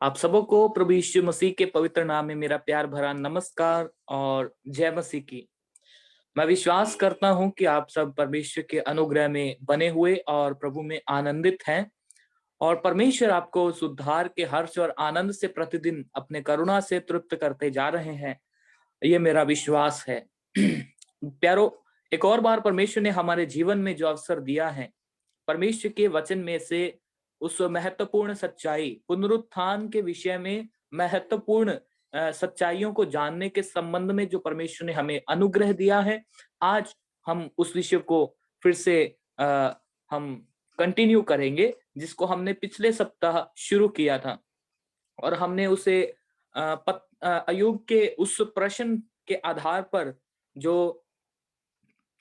आप सबको प्रभु यीशु मसीह के पवित्र नाम में मेरा प्यार भरा नमस्कार और जय मसीह की। मैं विश्वास करता हूं कि आप सब परमेश्वर के अनुग्रह में बने हुए और प्रभु में आनंदित हैं और परमेश्वर आपको उस उद्धार के हर्ष और आनंद से प्रतिदिन अपने करुणा से तृप्त करते जा रहे हैं। ये मेरा विश्वास है। प्यारो, एक और बार परमेश्वर ने हमारे जीवन में जो अवसर दिया है, परमेश्वर के वचन में से उस महत्वपूर्ण सच्चाई पुनरुत्थान के विषय में महत्वपूर्ण सच्चाइयों को जानने के संबंध में जो परमेश्वर ने हमें अनुग्रह दिया है, आज हम उस विषय को फिर से हम कंटिन्यू करेंगे, जिसको हमने पिछले सप्ताह शुरू किया था। और हमने उसे अय्यूब के उस प्रश्न के आधार पर, जो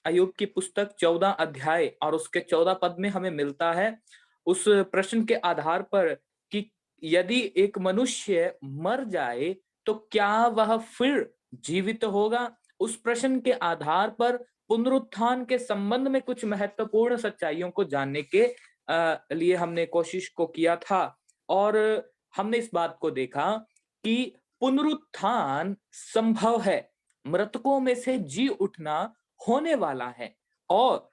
अय्यूब की पुस्तक 14 अध्याय और उसके 14 पद में हमें मिलता है, उस प्रश्न के आधार पर कि यदि एक मनुष्य मर जाए तो क्या वह फिर जीवित होगा। उस प्रश्न के आधार पर पुनरुत्थान के संबंध में कुछ महत्वपूर्ण सच्चाइयों को जानने के लिए हमने कोशिश को किया था। और हमने इस बात को देखा कि पुनरुत्थान संभव है, मृतकों में से जी उठना होने वाला है। और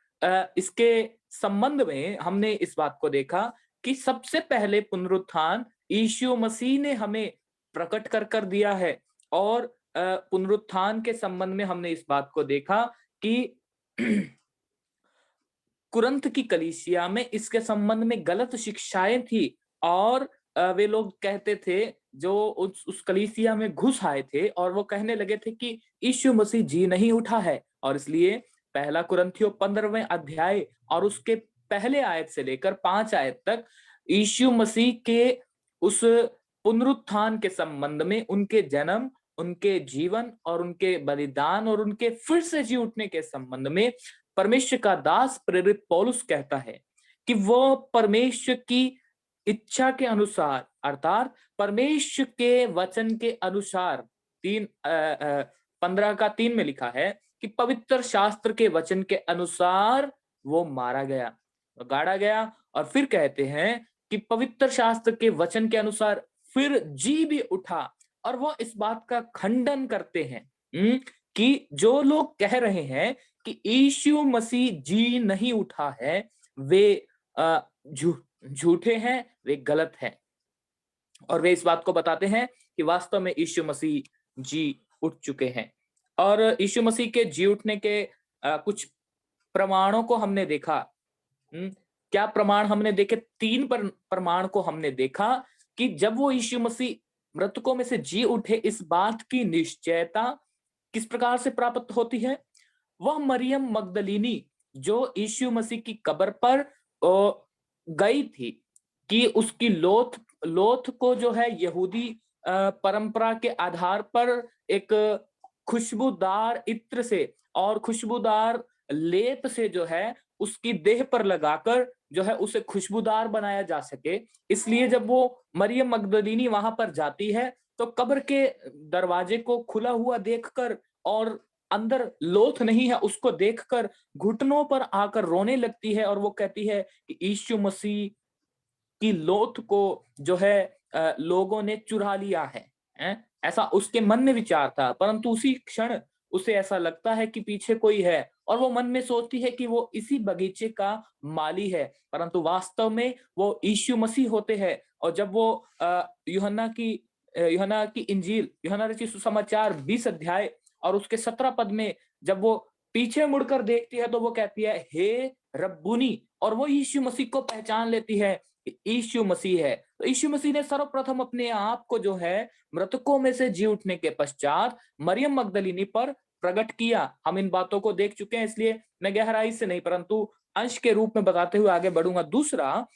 इसके संबंध में हमने इस बात को देखा कि सबसे पहले पुनरुत्थान यीशु मसीह ने हमें प्रकट कर दिया है। और पुनरुत्थान के संबंध में हमने इस बात को देखा कि कुरंथ की कलीसिया में इसके संबंध में गलत शिक्षाएं थी। और वे लोग कहते थे, जो उस कलीसिया में घुस आए थे, और वो कहने लगे थे कि यीशु मसीह जी नहीं उठा है। और इसलिए पहला कुरंथियों 15वें अध्याय और उसके पहले आयत से लेकर 5 आयत तक यीशु मसीह के उस पुनरुत्थान के संबंध में, उनके जन्म, उनके जीवन और उनके बलिदान और उनके फिर से जी उठने के संबंध में परमेश्वर का दास प्रेरित पौलुस कहता है कि वो परमेश्वर की इच्छा के अनुसार, अर्थात परमेश्वर के वचन के अनुसार, 15 का 3 में लिखा है कि पवित्र शास्त्र के वचन के अनुसार वो मारा गया, गाड़ा गया। और फिर कहते हैं कि पवित्र शास्त्र के वचन के अनुसार फिर जी भी उठा। और वो इस बात का खंडन करते हैं कि जो लोग कह रहे हैं कि यीशु मसीह जी नहीं उठा है, वे झूठे हैं, वे गलत हैं। और वे इस बात को बताते हैं कि वास्तव में यीशु मसीह जी उठ चुके हैं। और यीशु मसीह के जी उठने के कुछ प्रमाणों को हमने देखा। क्या प्रमाण हमने देखे? 3 प्रमाण को हमने देखा कि जब वो यीशु मसीह मृतकों में से जी उठे, इस बात की निश्चयता किस प्रकार से प्राप्त होती है। वह मरियम मगदलीनी जो यीशु मसीह की कब्र पर गई थी, कि उसकी लोथ को जो है यहूदी परंपरा के आधार पर एक खुशबूदार इत्र से और खुशबूदार लेप से जो है उसकी देह पर लगाकर जो है उसे खुशबूदार बनाया जा सके। इसलिए जब वो मरियम मगदलीनी वहां पर जाती है तो कब्र के दरवाजे को खुला हुआ देखकर और अंदर लोथ नहीं है उसको देखकर घुटनों पर आकर रोने लगती है। और वो कहती है कि यीशु मसीह की लोथ को जो है लोगों ने चुरा लिया है, हैं? ऐसा उसके मन में विचार था। परंतु उसी क्षण उसे ऐसा लगता है कि पीछे कोई है, और वो मन में सोचती है कि वो इसी बगीचे का माली है, परंतु वास्तव में वो यीशु मसीह होते हैं। और जब वो यूहन्ना की इंजील, यूहन्ना रचित सुसमाचार 20 अध्याय और उसके 17 पद में जब वो पीछे मुड़कर देखती है तो वो कहती है, हे रब्बुनी। और वो यीशु मसीह को पहचान लेती है कि यीशु मसीह है। तो यीशु मसीह ने सर्वप्रथम अपने आप को जो है मृतकों में से जी उठने के पश्चात मरियम मगदलीनी पर प्रकट किया। हम इन बातों को देख चुके हैं, इसलिए मैं गहराई से नहीं परंतु अंश के रूप में बताते हुए आगे बढ़ूंगा। दूसरा,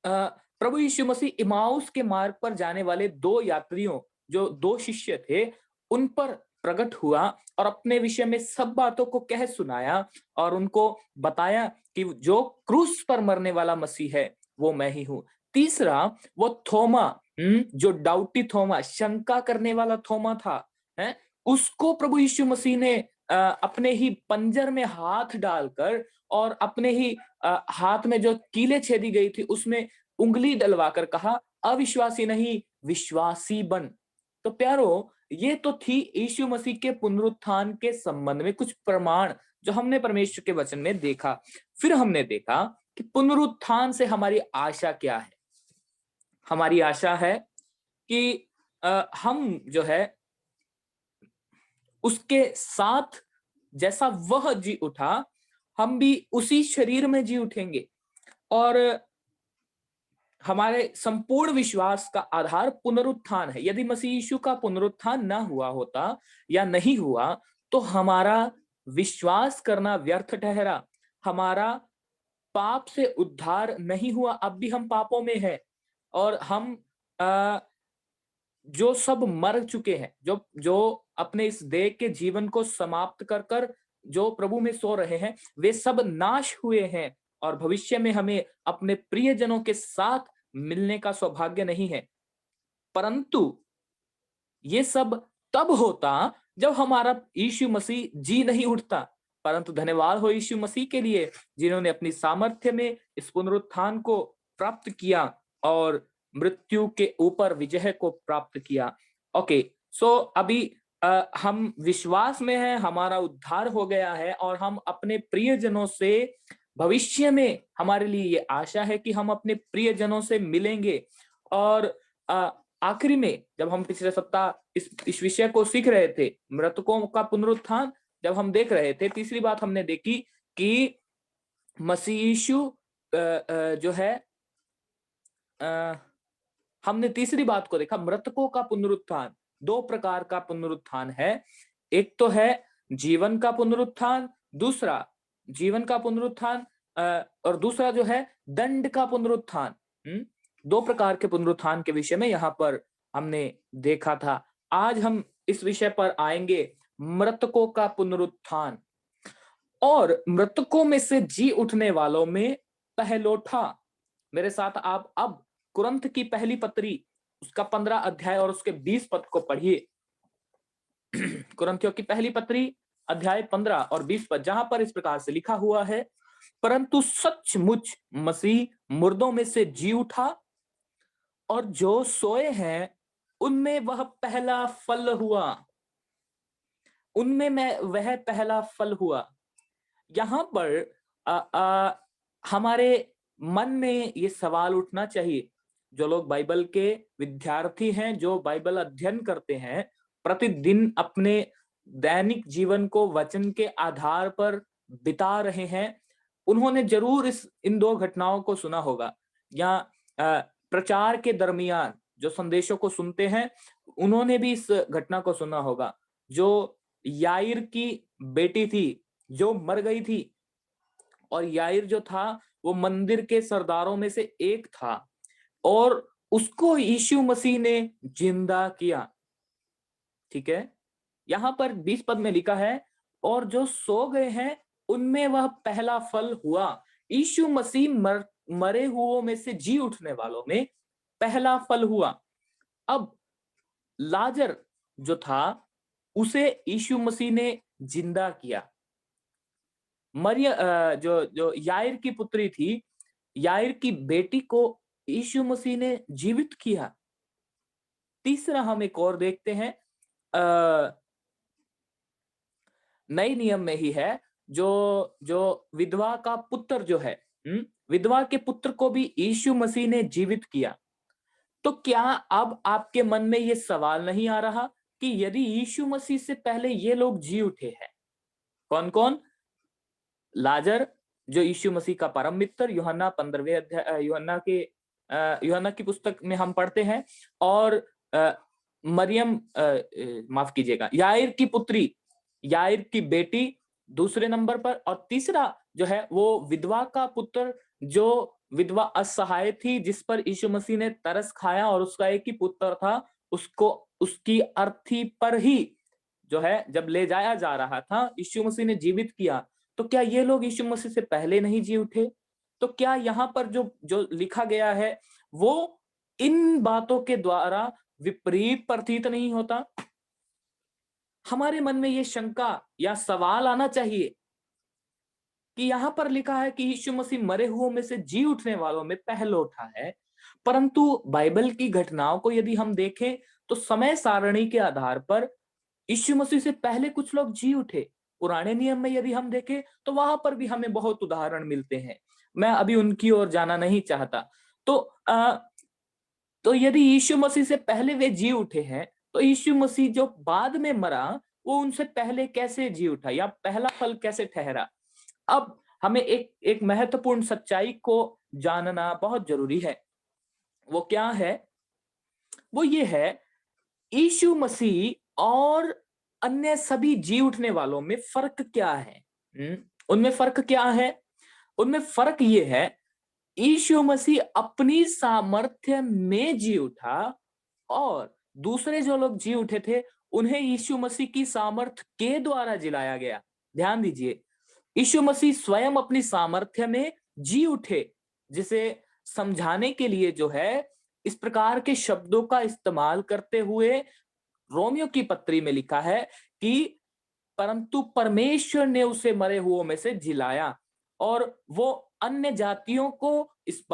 प्रभु यीशु मसीह इमाउस के मार्ग पर जाने वाले 2 यात्रियों, जो 2 शिष्य थे, उन पर प्रकट हुआ और अपने विषय में सब बातों को कह सुनाया और उनको बताया कि जो क्रूस पर मरने वाला मसीह है वो मैं ही हूं। तीसरा, वो थोमा, जो डाउटी थोमा, शंका करने वाला थोमा था, है, उसको प्रभु यीशु मसीह ने अपने ही पंजर में हाथ डालकर और अपने ही हाथ में जो कीले छेदी गई थी उसमें उंगली डलवाकर कहा, अविश्वासी नहीं विश्वासी बन। तो प्यारो, ये तो थी यीशु मसीह के पुनरुत्थान के संबंध में कुछ प्रमाण जो हमने परमेश्वर के वचन में देखा। फिर हमने देखा कि पुनरुत्थान से हमारी आशा क्या है। हमारी आशा है कि हम जो है उसके साथ, जैसा वह जी उठा, हम भी उसी शरीर में जी उठेंगे। और हमारे संपूर्ण विश्वास का आधार पुनरुत्थान है। यदि मसीह यीशु का पुनरुत्थान ना हुआ होता या नहीं हुआ, तो हमारा विश्वास करना व्यर्थ ठहरा। हमारा पाप से उद्धार नहीं हुआ। अब भी हम पापों में हैं और हम अ, जो सब मर चुके हैं, जो जो अपने इस देह के जीवन को समाप्त कर कर जो प्रभु में सो रहे हैं, वे सब नाश हुए हैं और भविष्य में हमें अपने प्रियजनों के साथ मिलने का सौभाग्य नहीं है। परंतु ये सब तब होता जब हमारा यीशु मसीह जी नहीं उठता। परंतु धन्यवाद हो यीशु मसीह के लिए, जिन्होंने अपनी सामर्थ्य में इस पुनरुत्थान को प्राप्त किया और मृत्यु के ऊपर विजय को प्राप्त किया। ओके, सो अभी हम विश्वास में हैं, हमारा उद्धार हो गया है और हम अपने प्रियजनों से भविष्य में, हमारे लिए ये आशा है कि हम अपने प्रियजनों से मिलेंगे। और अ, आखिरी में जब हम पिछले सप्ताह इस विषय को सीख रहे थे, मृतकों का पुनरुत्थान, जब हम देख रहे थे, तीसरी बात हमने देखी कि मसीह यीशु जो है अ, हमने तीसरी बात को देखा, मृतकों का पुनरुत्थान। दो प्रकार का पुनरुत्थान है। एक तो है जीवन का पुनरुत्थान, दूसरा जीवन का पुनरुत्थान और दूसरा जो है दंड का पुनरुत्थान। दो प्रकार के पुनरुत्थान के विषय में यहाँ पर हमने देखा था। आज हम इस विषय पर आएंगे, मृतकों का पुनरुत्थान। और मृतकों में से जी उठने वालों में पहलोठा। मेरे साथ आप अब कुरन्थ की पहली पत्री, उसका 15 अध्याय और उसके 20 पद को पढ़िए। कुरन्थियों की पहली पत्री अध्याय 15 और 20 पद, जहां पर इस प्रकार से लिखा हुआ है, परंतु सचमुच मसीह मुर्दों में से जी उठा और जो सोए हैं उनमें वह पहला फल हुआ। उनमें मैं वह पहला फल हुआ। यहाँ पर हमारे मन में ये सवाल उठना चाहिए, जो लोग बाइबल के विद्यार्थी हैं, जो बाइबल अध्ययन करते हैं, प्रतिदिन अपने दैनिक जीवन को वचन के आधार पर बिता रहे हैं, उन्होंने जरूर इन दो घटनाओं को सुना होगा। या प्रचार के दरमियान जो संदेशों को सुनते हैं, उन्होंने भी इस घटना को सुना होगा। जो याईर की बेटी थी, जो मर गई थी, और याईर जो था वो मंदिर के सरदारों में से एक था, और उसको यीशु मसीह ने जिंदा किया। ठीक है, यहां पर 20 पद में लिखा है, और जो सो गए हैं उनमें वह पहला फल हुआ। यीशु मसीह मरे हुओं में से जी उठने वालों में पहला फल हुआ। अब लाजर जो था, उसे यीशु मसीह ने जिंदा किया। जो जो याईर की पुत्री थी, याईर की बेटी को यीशु मसीह ने जीवित किया। तीसरा हम एक और देखते हैं, नए नियम में ही है, जो जो विधवा का पुत्र जो है, विधवा के पुत्र को भी यीशु मसीह ने जीवित किया। तो क्या अब आपके मन में ये सवाल नहीं आ रहा कि यदि यीशु मसीह से पहले ये लोग जी उठे हैं, कौन कौन? लाजर, जो यीशु मसीह का परम मित्र, यूहन्ना 15वें अध्याय, यूहन्ना की पुस्तक में हम पढ़ते हैं। और मरियम, माफ कीजिएगा, याईर की पुत्री, याईर की बेटी दूसरे नंबर पर, और तीसरा जो है वो विधवा का पुत्र, जो विधवा असहाय थी, जिस पर यीशु मसीह ने तरस खाया, और उसका एक ही पुत्र था, उसको उसकी अर्थी पर ही जो है जब ले जाया जा रहा था, यीशु मसीह ने जीवित किया। तो क्या ये लोग यीशु मसीह से पहले नहीं जी उठे? तो क्या यहाँ पर जो जो लिखा गया है वो इन बातों के द्वारा विपरीत प्रतीत नहीं होता? हमारे मन में ये शंका या सवाल आना चाहिए कि यहाँ पर लिखा है कि यीशु मसीह मरे हुओं में से जी उठने वालों में पहलौठा है, परंतु बाइबल की घटनाओं को यदि हम देखें तो समय सारणी के आधार पर यीशु मसीह से पहले कुछ लोग जी उठे। पुराने नियम में यदि हम देखें तो वहां पर भी हमें बहुत उदाहरण मिलते हैं। मैं अभी उनकी ओर जाना नहीं चाहता। तो तो यदि यीशु मसीह से पहले वे जी उठे हैं, तो यीशु मसीह जो बाद में मरा, वो उनसे पहले कैसे जी उठा या पहला फल कैसे ठहरा? अब हमें एक एक महत्वपूर्ण सच्चाई को जानना बहुत जरूरी है। वो क्या है? वो ये है, यीशु मसीह और अन्य सभी जी उठने वालों में फर्क क्या है? उनमें फर्क क्या है? उनमें फर्क ये है, यीशु मसीह अपनी सामर्थ्य में जी उठा और दूसरे जो लोग जी उठे थे, उन्हें यीशु मसीह की सामर्थ्य के द्वारा जिलाया गया। ध्यान दीजिए, यीशु मसीह स्वयं अपनी सामर्थ्य में जी उठे, जिसे समझाने के लिए जो है इस प्रकार के शब्दों का इस्तेमाल करते हुए रोमियो की पत्री में लिखा है कि परंतु परमेश्वर ने उसे मरे हुओं में से जिलाया, और वो अन्य जातियों को इस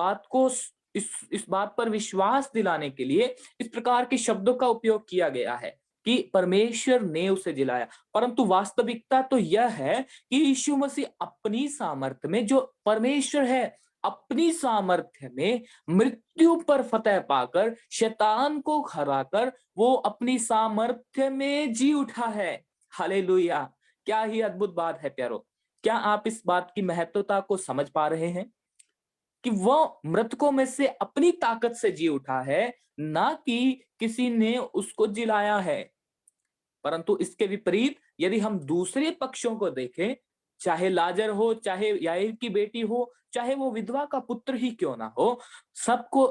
बात पर विश्वास दिलाने के लिए इस प्रकार के शब्दों का उपयोग किया गया है कि परमेश्वर ने उसे जिलाया। परंतु वास्तविकता तो यह है कि यीशु मसीह अपनी सामर्थ्य में, जो परमेश्वर है, अपनी सामर्थ्य में मृत्यु पर फतह पाकर, शैतान को हराकर, वो अपनी सामर्थ्य में जी उठा है। हालेलुया! क्या ही अद्भुत बात है प्यारो। क्या आप इस बात की महत्वता को समझ पा रहे हैं कि वो मृतकों में से अपनी ताकत से जी उठा है, ना कि किसी ने उसको जिलाया है। परंतु इसके विपरीत यदि हम दूसरे पक्षों को देखें, चाहे लाजर हो, चाहे याईर की बेटी हो, चाहे वो विधवा का पुत्र ही क्यों ना हो, सबको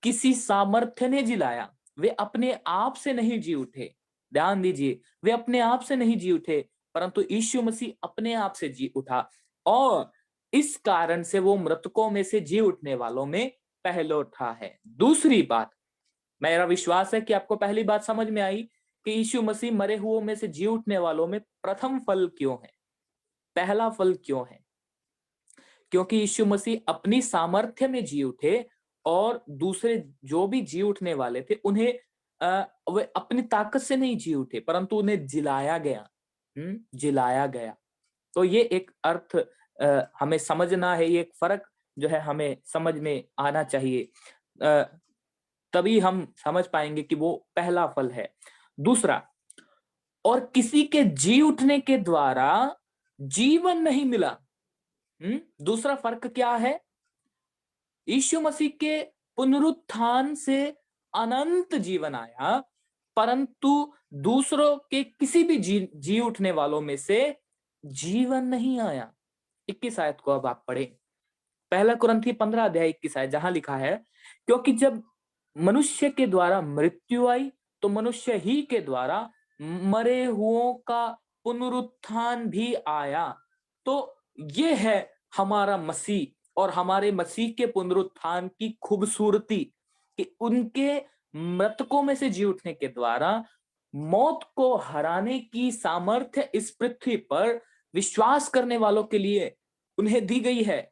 किसी सामर्थ्य ने जिलाया। वे अपने आप से नहीं जी उठे। ध्यान दीजिए, वे अपने आप से नहीं जी उठे, परंतु यीशु मसीह अपने आप से जी उठा, और इस कारण से वो मृतकों में से जी उठने वालों में पहलौठा है। दूसरी बात, मेरा विश्वास है कि आपको पहली बात समझ में आई कि यीशु मसीह मरे हुओं में से जी उठने वालों में प्रथम फल क्यों है, पहला फल क्यों है? क्योंकि यीशु मसीह अपनी सामर्थ्य में जी उठे, और दूसरे जो भी जी उठने वाले थे उन्हें वे अपनी ताकत से नहीं जी उठे, परंतु उन्हें जिलाया गया। जिलाया गया। तो ये एक अर्थ हमें समझना है, ये एक फर्क जो है हमें समझ में आना चाहिए। तभी हम समझ पाएंगे कि वो पहला फल है। दूसरा, और किसी के जी उठने के द्वारा जीवन नहीं मिला। दूसरा फर्क क्या है? यीशु मसीह के पुनरुत्थान से अनंत जीवन आया, परंतु दूसरों के किसी भी जी उठने वालों में से जीवन नहीं आया। 21 आयत को अब आप पढ़े, पहला कुरिन्थी 15 अध्याय 21 आयत, जहां लिखा है, क्योंकि जब मनुष्य के द्वारा मृत्यु आई, तो मनुष्य ही के द्वारा मरे हुओं का पुनरुत्थान भी आया। तो ये है हमारा मसीह और हमारे मसीह के पुनरुत्थान की खूबसूरती, कि उनके मृतकों में से जी उठने के द्वारा मौत को हराने की सामर्थ्य इस पृथ्वी पर विश्वास करने वालों के लिए उन्हें दी गई है।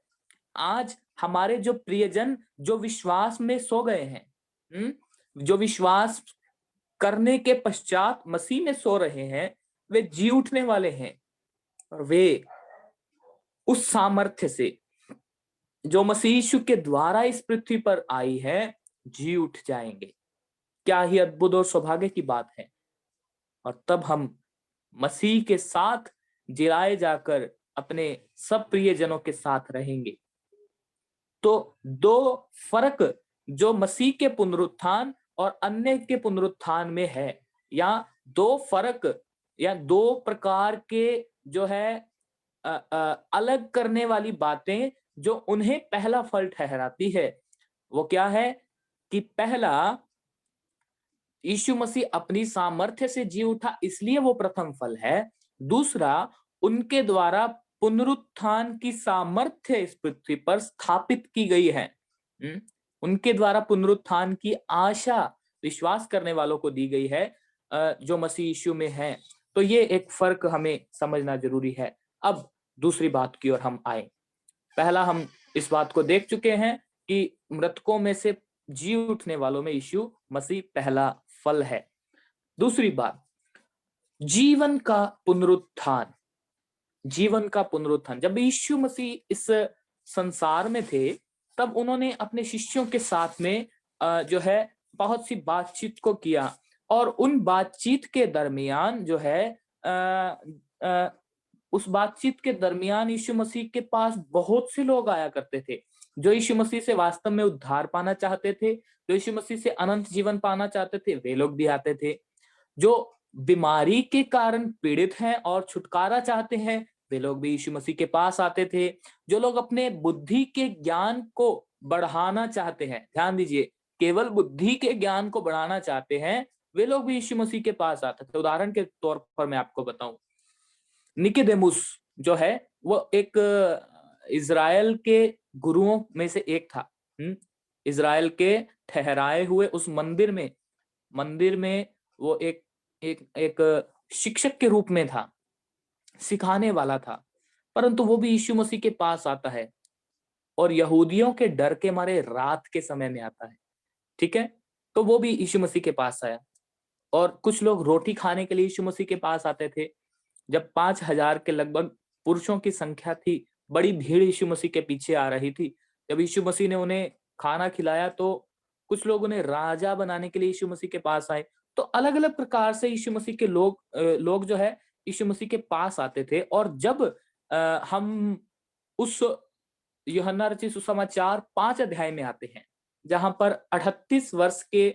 आज हमारे जो प्रियजन जो विश्वास में सो गए हैं, जो विश्वास करने के पश्चात मसीह में सो रहे हैं, वे जी उठने वाले हैं, और वे उस सामर्थ्य से जो मसीह यीशु के द्वारा इस पृथ्वी पर आई है, जी उठ जाएंगे। क्या ही अद्भुत और सौभाग्य की बात है। और तब हम मसीह के साथ जिलाए जाकर अपने सब प्रियजनों के साथ रहेंगे। तो दो फर्क जो मसीह के पुनरुत्थान और अन्य के पुनरुत्थान में है, या दो फर्क या दो प्रकार के जो है अलग करने वाली बातें जो उन्हें पहला फल ठहराती है, वो क्या है? कि पहला, यीशु मसीह अपनी सामर्थ्य से जी उठा, इसलिए वो प्रथम फल है। दूसरा, उनके द्वारा पुनरुत्थान की सामर्थ्य इस पृथ्वी पर स्थापित की गई है। उनके द्वारा पुनरुत्थान की आशा विश्वास करने वालों को दी गई है, जो मसीह यीशु में है। तो ये एक फर्क हमें समझना जरूरी है। अब दूसरी बात की ओर हम आए। पहला, हम इस बात को देख चुके हैं कि मृतकों में से जी उठने वालों में यीशु मसीह पहला फल है। दूसरी बात, जीवन का पुनरुत्थान। जीवन का पुनरुत्थान, जब यीशु मसीह इस संसार में थे, तब उन्होंने अपने शिष्यों के साथ में जो है बहुत सी बातचीत को किया, और उन बातचीत के दरमियान जो है अ, अ, उस बातचीत के दरमियान यीशु मसीह के पास बहुत से लोग आया करते थे, जो यीशु मसीह से वास्तव में उद्धार पाना चाहते थे, जो यीशु मसीह से अनंत जीवन पाना चाहते थे, वे लोग भी आते थे। जो बीमारी के कारण पीड़ित हैं और छुटकारा चाहते हैं, वे लोग भी यीशु मसीह के पास आते थे। जो लोग अपने बुद्धि के ज्ञान को बढ़ाना चाहते हैं, ध्यान दीजिए, केवल बुद्धि के ज्ञान को बढ़ाना चाहते हैं, वे लोग भी यीशु मसीह के पास आते थे। उदाहरण के तौर पर मैं आपको बताऊं, निकोदेमुस जो है, वो एक इज़राइल के गुरुओं में से एक था। इज़राइल के ठहराए हुए उस मंदिर में वो एक एक एक शिक्षक के रूप में था, सिखाने वाला था। परंतु वो भी यीशु मसीह के पास आता है, और यहूदियों के डर के मारे रात के समय में आता है। ठीक है? तो वो भी यीशु मसीह के पास आया, और कुछ लोग रोटी खाने के लिए यीशु मसीह के पास आते थे। जब 5,000 के लगभग पुरुषों की संख्या थी, बड़ी भीड़ यीशु मसीह के पीछे आ रही थी। जब यीशु मसीह ने उन्हें खाना खिलाया, तो कुछ लोग उन्हें राजा बनाने के लिए यीशु मसीह के पास आए। तो अलग-अलग प्रकार से यीशु मसीह के लोग जो है यीशु मसीह के पास आते थे। और जब हम उस यूहन्ना रचित सुसमाचार 5 अध्याय में आते हैं, जहाँ पर 38 वर्ष के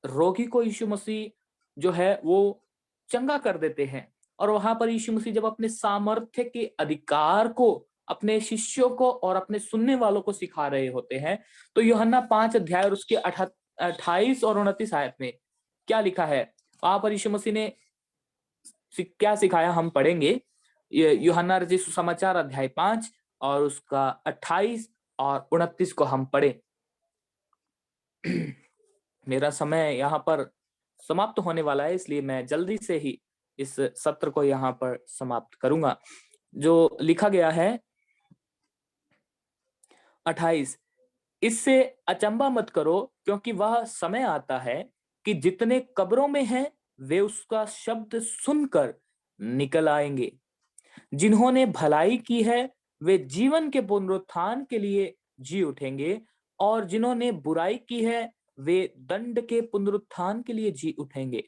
रोगी को यीशु मसीह जो है वो चंगा कर देते हैं, और वहां पर यीशु मसीह जब अपने सामर्थ्य के अधिकार को अपने शिष्यों को और अपने सुनने वालों को सिखा रहे होते हैं, तो यूहन्ना 5 अध्याय और उसके 28 और 29 आयत में क्या लिखा है, वहां पर यीशु मसीह ने क्या सिखाया, हम पढ़ेंगे। ये यूहन्ना रचित सुसमाचार अध्याय 5 और उसका 28 और 29 को हम पढ़े। मेरा समय यहाँ पर समाप्त होने वाला है, इसलिए मैं जल्दी से ही इस सत्र को यहाँ पर समाप्त करूंगा। जो लिखा गया है 28, इससे अचंभा मत करो, क्योंकि वह समय आता है कि जितने कब्रों में हैं, वे उसका शब्द सुनकर निकल आएंगे। जिन्होंने भलाई की है, वे जीवन के पुनरुत्थान के लिए जी उठेंगे, और जिन्होंने बुराई की है, वे दंड के पुनरुत्थान के लिए जी उठेंगे।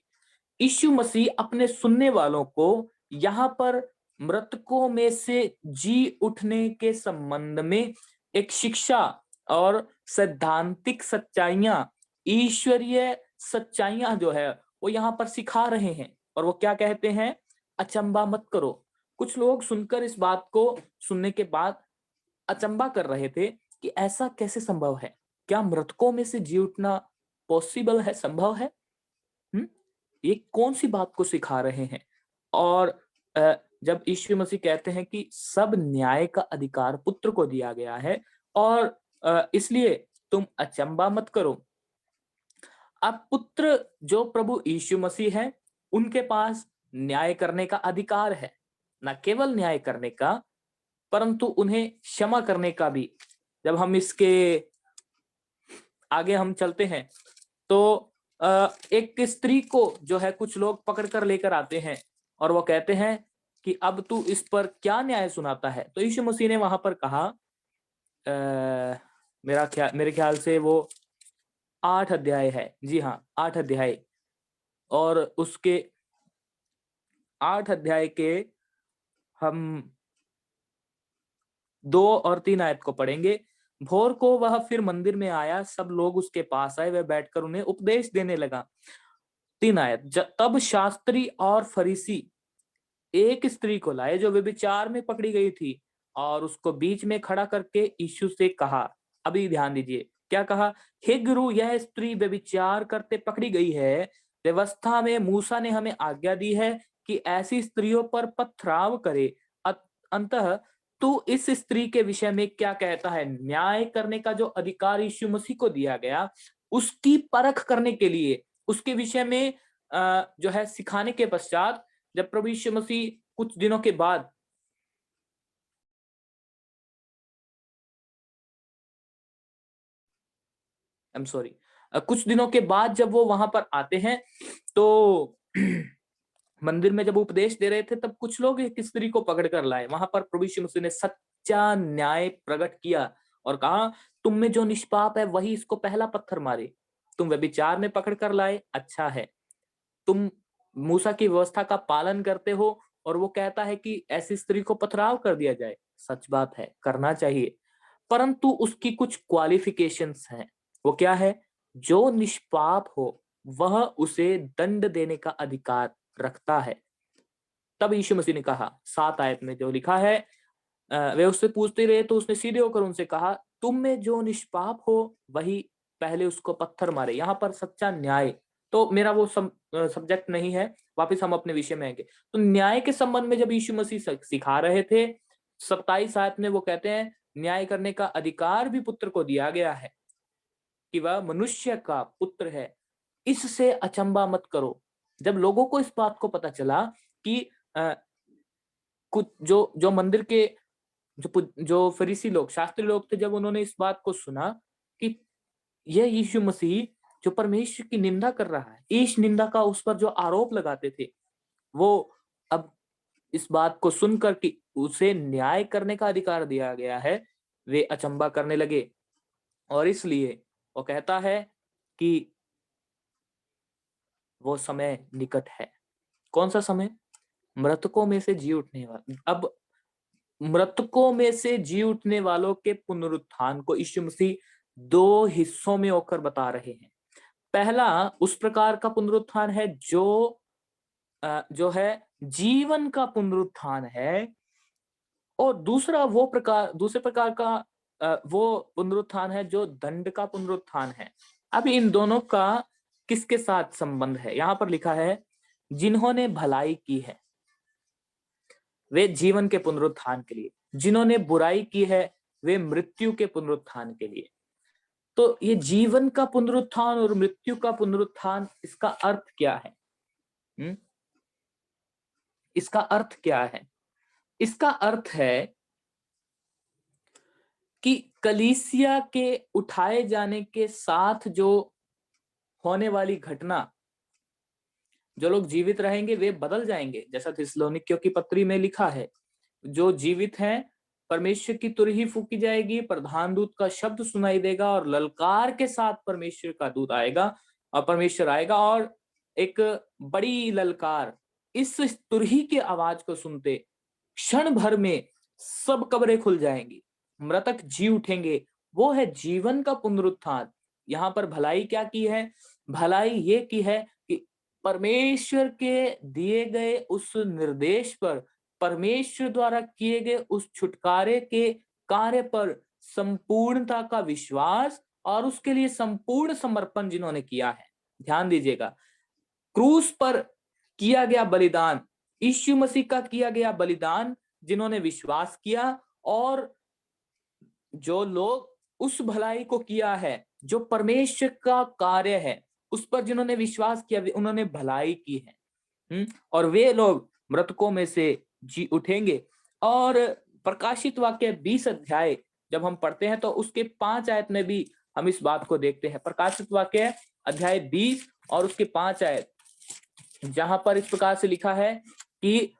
यीशु मसीह अपने सुनने वालों को यहाँ पर मृतकों में से जी उठने के संबंध में एक शिक्षा और सैद्धांतिक सच्चाइयां, ईश्वरीय सच्चाइयां जो है वो यहाँ पर सिखा रहे हैं। और वो क्या कहते हैं, अचंबा मत करो। कुछ लोग सुनकर इस बात को सुनने के बाद अचंबा कर रहे थे कि ऐसा कैसे संभव है, क्या मृतकों में से जी उठना पॉसिबल है, संभव है? हम्म ये कौन सी बात को सिखा रहे हैं? और जब यीशु मसीह कहते हैं कि सब न्याय का अधिकार पुत्र को दिया गया है, और इसलिए तुम अचंबा मत करो। अब पुत्र जो प्रभु यीशु मसीह है, उनके पास न्याय करने का अधिकार है। न केवल न्याय करने का, परंतु उन्हें क्षमा करने का भी। जब हम इसके आगे हम चलते हैं, तो एक स्त्री को जो है कुछ लोग पकड़ कर लेकर आते हैं, और वो कहते हैं कि अब तू इस पर क्या न्याय सुनाता है। तो यीशु मसीह ने वहां पर कहा, मेरे ख्याल से वो 8 अध्याय है, जी हाँ 8 अध्याय, और उसके 8 अध्याय के हम 2 और 3 आयत को पढ़ेंगे। भोर को वह फिर मंदिर में आया, सब लोग उसके पास आए, वह बैठकर उन्हें उपदेश देने लगा। 3 आयत, तब शास्त्री और फरीसी एक स्त्री को लाए जो व्यभिचार में पकड़ी गई थी, और उसको बीच में खड़ा करके यीशु से कहा। अभी ध्यान दीजिए क्या कहा, हे गुरु, यह स्त्री व्यभिचार करते पकड़ी गई है। व्यवस्था में मूसा ने हमें आज्ञा दी है कि ऐसी स्त्रियों पर पथराव करे। अंतः तू इस स्त्री के विषय में क्या कहता है? न्याय करने का जो अधिकार यीशु मसीह को दिया गया, उसकी परख करने के लिए, उसके विषय में जो है सिखाने के पश्चात, जब प्रभु यीशु मसीह कुछ दिनों के बाद आई एम सॉरी, कुछ दिनों के बाद जब वो वहां पर आते हैं तो मंदिर में जब उपदेश दे रहे थे तब कुछ लोग एक स्त्री को पकड़ कर लाए। वहां पर प्रभु यीशु मसीह ने सच्चा न्याय प्रकट किया और कहा, तुम में जो निष्पाप है वही इसको पहला पत्थर मारे। तुम व्यभिचार में पकड़ कर लाए, अच्छा है। तुम मूसा की व्यवस्था का पालन करते हो और वो कहता है कि ऐसी स्त्री को पथराव कर दिया जाए, सच बात है, करना चाहिए, परंतु उसकी कुछ क्वालिफिकेशंस हैं। वो क्या है? जो निष्पाप हो वह उसे दंड देने का अधिकार रखता है। तब यीशु मसीह ने कहा, 7 आयत में जो लिखा है, वे उससे पूछते रहे तो उसने सीधे होकर उनसे कहा, तुम में जो निष्पाप हो वही पहले उसको पत्थर मारे। यहाँ पर सच्चा न्याय, तो मेरा वो सब्जेक्ट नहीं है, वापस हम अपने विषय में आएंगे। तो न्याय के संबंध में जब यीशु मसीह सिखा रहे थे, 27 आयत में वो कहते हैं, न्याय करने का अधिकार भी पुत्र को दिया गया है कि वह मनुष्य का पुत्र है, इससे अचंबा मत करो। जब लोगों को इस बात को पता चला कि कुछ जो जो मंदिर के जो फरीसी लोग, शास्त्री लोग थे, जब उन्होंने इस बात को सुना कि यह यीशु मसीह जो परमेश्वर की निंदा कर रहा है, ईश निंदा का उस पर जो आरोप लगाते थे, वो अब इस बात को सुनकर कि उसे न्याय करने का अधिकार दिया गया है, वे अचंबा करने लगे। और इसलिए वो कहता है कि वो समय निकट है। कौन सा समय? मृतकों में से जी उठने वाला। अब मृतकों में से जी उठने वालों के पुनरुत्थान को यीशु मसीह 2 हिस्सों में होकर बता रहे हैं। पहला उस प्रकार का पुनरुत्थान है जो है जीवन का पुनरुत्थान है, और दूसरे प्रकार का वो पुनरुत्थान है जो दंड का पुनरुत्थान है। अब इन दोनों का किसके साथ संबंध है? यहाँ पर लिखा है, जिन्होंने भलाई की है वे जीवन के पुनरुत्थान के लिए, जिन्होंने बुराई की है वे मृत्यु के पुनरुत्थान के लिए। तो ये जीवन का पुनरुत्थान और मृत्यु का पुनरुत्थान, इसका अर्थ क्या है? इसका अर्थ क्या है? इसका अर्थ है कि कलीसिया के उठाए जाने के साथ जो होने वाली घटना, जो लोग जीवित रहेंगे वे बदल जाएंगे, जैसा थिस्सलुनीकियों की पत्री में लिखा है, जो जीवित हैं परमेश्वर की तुरही फूकी जाएगी, प्रधान दूत का शब्द सुनाई देगा और ललकार के साथ परमेश्वर का दूत आएगा और परमेश्वर आएगा, और एक बड़ी ललकार, इस तुरही की आवाज को सुनते क्षण भर में सब कब्रें खुल जाएंगी, मृतक जी उठेंगे। वो है जीवन का पुनरुत्थान। यहाँ पर भलाई क्या की है? भलाई ये की है कि परमेश्वर के दिए गए उस निर्देश पर, परमेश्वर द्वारा किए गए उस छुटकारे के कार्य पर संपूर्णता का विश्वास और उसके लिए संपूर्ण समर्पण जिन्होंने किया है। ध्यान दीजिएगा, क्रूस पर किया गया बलिदान, यीशु मसीह का किया गया बलिदान, जिन्होंने विश्वास किया, और जो लोग उस भलाई को किया है जो परमेश्वर का कार्य है, उस पर जिन्होंने विश्वास किया, उन्होंने भलाई की है। और वे लोग मृतकों में से जी उठेंगे। और प्रकाशित वाक्य 20 अध्याय जब हम पढ़ते हैं तो उसके 5 आयत में भी हम इस बात को देखते हैं। प्रकाशित वाक्य अध्याय 20 और उसके 5 आयत, जहां पर इस प्रकार से लिखा है कि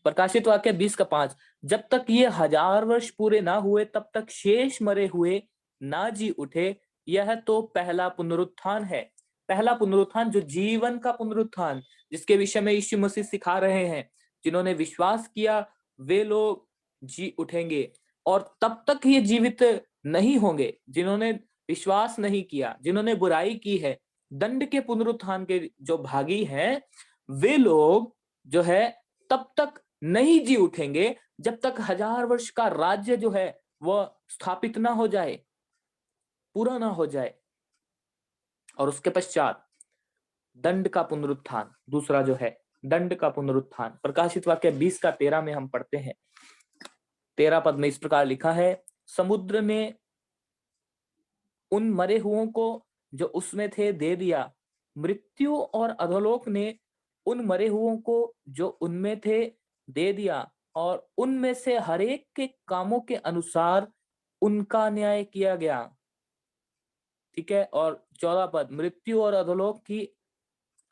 प्रकाशित वाक्य 20 का 5, जब तक ये 1000 वर्ष पूरे ना हुए तब तक शेष मरे हुए ना जी उठे, यह तो पहला पुनरुत्थान है। पहला पुनरुत्थान जो जीवन का पुनरुत्थान, जिसके विषय में यीशु मसीह सिखा रहे हैं, जिन्होंने विश्वास किया वे लोग जी उठेंगे, और तब तक ये जीवित नहीं होंगे जिन्होंने विश्वास नहीं किया, जिन्होंने बुराई की है। दंड के पुनरुत्थान के जो भागी हैं, वे लोग जो है तब तक नहीं जी उठेंगे जब तक 1000 वर्ष का राज्य जो है वह स्थापित ना हो जाए, पूरा ना हो जाए। और उसके पश्चात दंड का पुनरुत्थान, दूसरा जो है दंड का पुनरुत्थान। प्रकाशित वाक्य 20 का 13 में हम पढ़ते हैं, 13 पद में इस प्रकार लिखा है, समुद्र ने उन मरे हुओं को जो उसमें थे दे दिया, मृत्यु और अधोलोक ने उन मरे हुओं को जो उनमें थे दे दिया, और उनमें से हर एक के कामों के अनुसार उनका न्याय किया गया। ठीक है। और 14 पद, मृत्यु और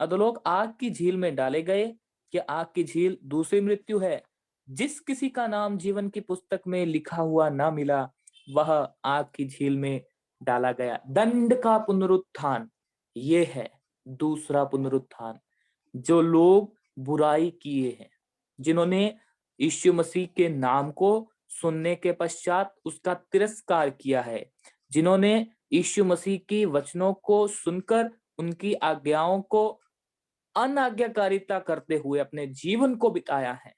अधोलोक आग की झील में डाले गए। क्या आग की झील दूसरी मृत्यु है? जिस किसी का नाम जीवन की पुस्तक में लिखा हुआ ना मिला, वह आग की झील में डाला गया। दंड का पुनरुत्थान, ये है दूसरा पुनरुत्थान। जो लोग बुराई किए हैं, जिन्होंने यीशु मसीह के नाम को सुनने के पश्चात उसका तिरस्कार किया है, जिन्होंने यीशु मसीह की वचनों को सुनकर उनकी आज्ञाओं को अनाज्ञाकारिता करते हुए अपने जीवन को बिताया है।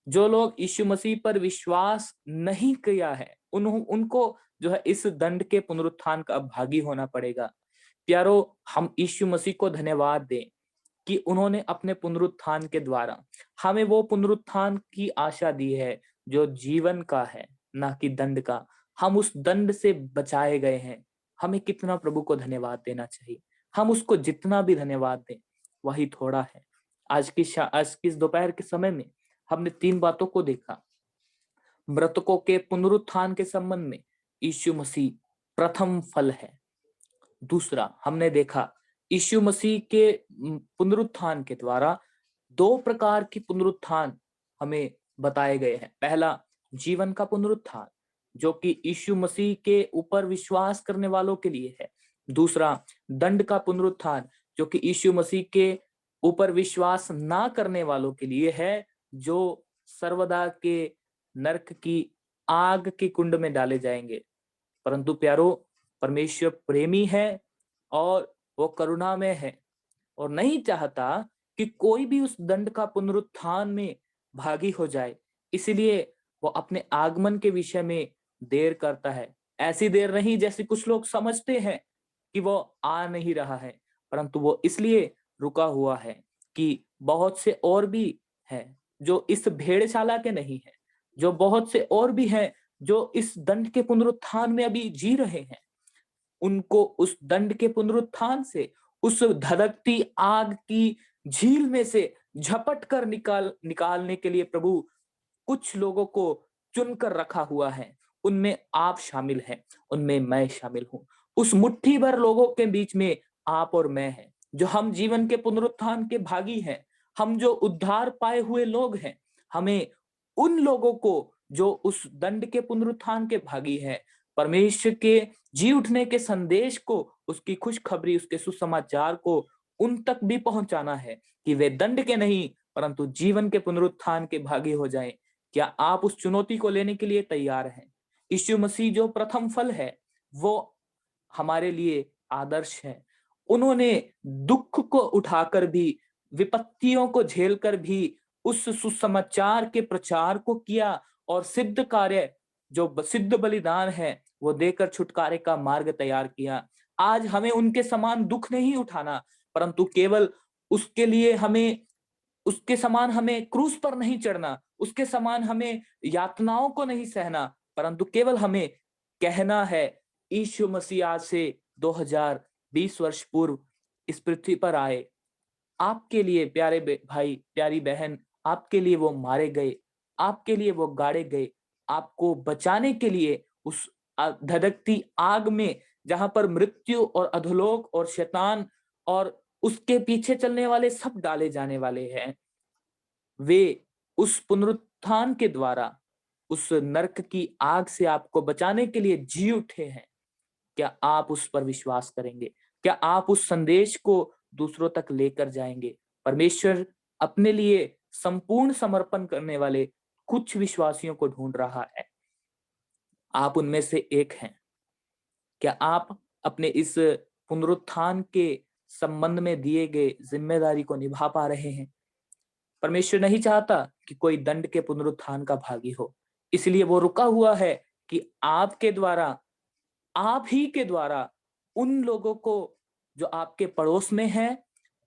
जो लोग यीशु मसीह पर विश्वास नहीं किया है, उनको जो है इस दंड के पुनरुत्थान का भागी होना पड़ेगा। प्यारो, हम यीशु मसीह को धन्यवाद दें कि उन्होंने अपने पुनरुत्थान के द्वारा हमें वो पुनरुत्थान की आशा दी है जो जीवन का है, ना कि दंड का। हम उस दंड से बचाए गए हैं। हमें कितना प्रभु को धन्यवाद देना चाहिए। हम उसको जितना भी धन्यवाद दें वही थोड़ा है। आज की इस दोपहर के समय में हमने 3 बातों को देखा। मृतकों के पुनरुत्थान के संबंध में यीशु मसीह प्रथम फल है। दूसरा, हमने देखा यीशु मसीह के पुनरुत्थान के द्वारा 2 प्रकार की पुनरुत्थान हमें बताए गए हैं। पहला, जीवन का पुनरुत्थान, जो कि यीशु मसीह के ऊपर विश्वास करने वालों के लिए है। दूसरा, दंड का पुनरुत्थान, जो कि यीशु मसीह के ऊपर विश्वास ना करने वालों के लिए है, जो सर्वदा के नरक की आग के कुंड में डाले जाएंगे। परंतु प्यारो, परमेश्वर प्रेमी है और वो करुणामय है और नहीं चाहता कि कोई भी उस दंड का पुनरुत्थान में भागी हो जाए। इसलिए वो अपने आगमन के विषय में देर करता है। ऐसी देर नहीं जैसे कुछ लोग समझते हैं कि वो आ नहीं रहा है, परंतु वो इसलिए रुका हुआ है कि बहुत से और भी हैं जो इस भेड़शाला के नहीं है, जो बहुत से और भी हैं जो इस दंड के पुनरुत्थान में अभी जी रहे हैं। उनको उस दंड के पुनरुत्थान से, उस धधकती आग की झील में से झपट कर निकालने के लिए प्रभु कुछ लोगों को चुनकर रखा हुआ है। उनमें आप शामिल हैं, उनमें मैं शामिल हूं। उस मुट्ठी भर लोगों के बीच में आप और मैं हैं, जो हम जीवन के पुनरुत्थान के भागी हैं। हम जो उद्धार पाए हुए लोग हैं, हमें उन लोगों को जो उस दंड के पुनरुत्थान के भागी हैं, परमेश्वर के जी उठने के संदेश को, उसकी खुशखबरी, उसके सुसमाचार को उन तक भी पहुंचाना है कि वे दंड के नहीं परंतु जीवन के पुनरुत्थान के भागी हो जाएं। क्या आप उस चुनौती को लेने के लिए तैयार हैं? यीशु मसीह जो प्रथम फल है, वो हमारे लिए आदर्श है। उन्होंने दुख को उठाकर भी, विपत्तियों को झेलकर भी उस सुसमाचार के प्रचार को किया और सिद्ध कार्य, जो सिद्ध बलिदान है, वो देकर छुटकारे का मार्ग तैयार किया। आज हमें उनके समान दुख नहीं उठाना, परंतु केवल उसके लिए हमें, उसके समान हमें क्रूस पर नहीं चढ़ना, उसके समान हमें यातनाओं को नहीं सहना, परंतु केवल हमें कहना है, यीशु मसीह आज से 2020 वर्ष पूर्व इस पृथ्वी पर आए। आपके लिए प्यारे भाई, प्यारी बहन, आपके लिए वो मारे गए, आपके लिए वो गाड़े गए, आपको बचाने के लिए उस धधकती आग में, जहां पर मृत्यु और अधोलोक और शैतान और उसके पीछे चलने वाले सब डाले जाने वाले हैं। वे उस पुनरुत्थान के द्वारा उस नरक की आग से आपको बचाने के लिए जी उठे हैं। क्या आप उस पर विश्वास करेंगे? क्या आप उस संदेश को दूसरों तक लेकर जाएंगे? परमेश्वर अपने लिए संपूर्ण समर्पण करने वाले कुछ विश्वासियों को ढूंढ रहा है। आप उनमें से एक हैं। क्या आप अपने इस पुनरुत्थान के संबंध में दिए गए जिम्मेदारी को निभा पा रहे हैं? परमेश्वर नहीं चाहता कि कोई दंड के पुनरुत्थान का भागी हो। इसलिए वो रुका हुआ है कि आपके द्वारा, आप ही के द्वारा उन लोगों को जो आपके पड़ोस में हैं,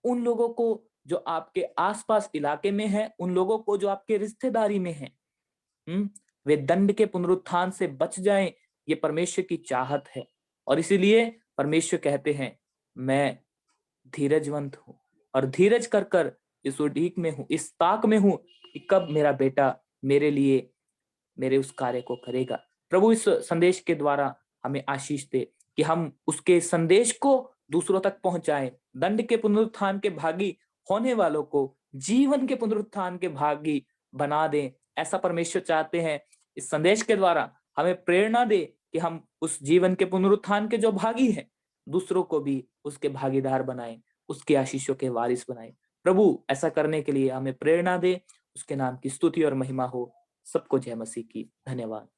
उन लोगों को जो आपके आसपास इलाके में हैं, उन लोगों को जो आपके रिश्तेदारी में हैं, वे दंड के पुनरुत्थान से बच जाएं, ये परमेश्वर की चाहत है। और इसीलिए परमेश्वर कहते हैं, मैं धीरजवंत हूँ और धीरज कर कर इस उड़ीक में हूँ, इस ताक में हूँ कि कब मेरा बेटा मेरे लिए मेरे उस कार्य को करेगा। प्रभु इस संदेश के द्वारा हमें आशीष दे। कि हम उसके संदेश को दूसरों तक पहुंचाएं, दंड के पुनरुत्थान के भागी होने वालों को जीवन के पुनरुत्थान के भागी बना दें। ऐसा परमेश्वर चाहते हैं। इस संदेश के द्वारा हमें प्रेरणा दे कि हम उस जीवन के पुनरुत्थान के जो भागी हैं, दूसरों को भी उसके भागीदार बनाएं, उसके आशीषों के वारिस बनाएं। प्रभु ऐसा करने के लिए हमें प्रेरणा दे। उसके नाम की स्तुति और महिमा हो। सबको जय मसीह की। धन्यवाद।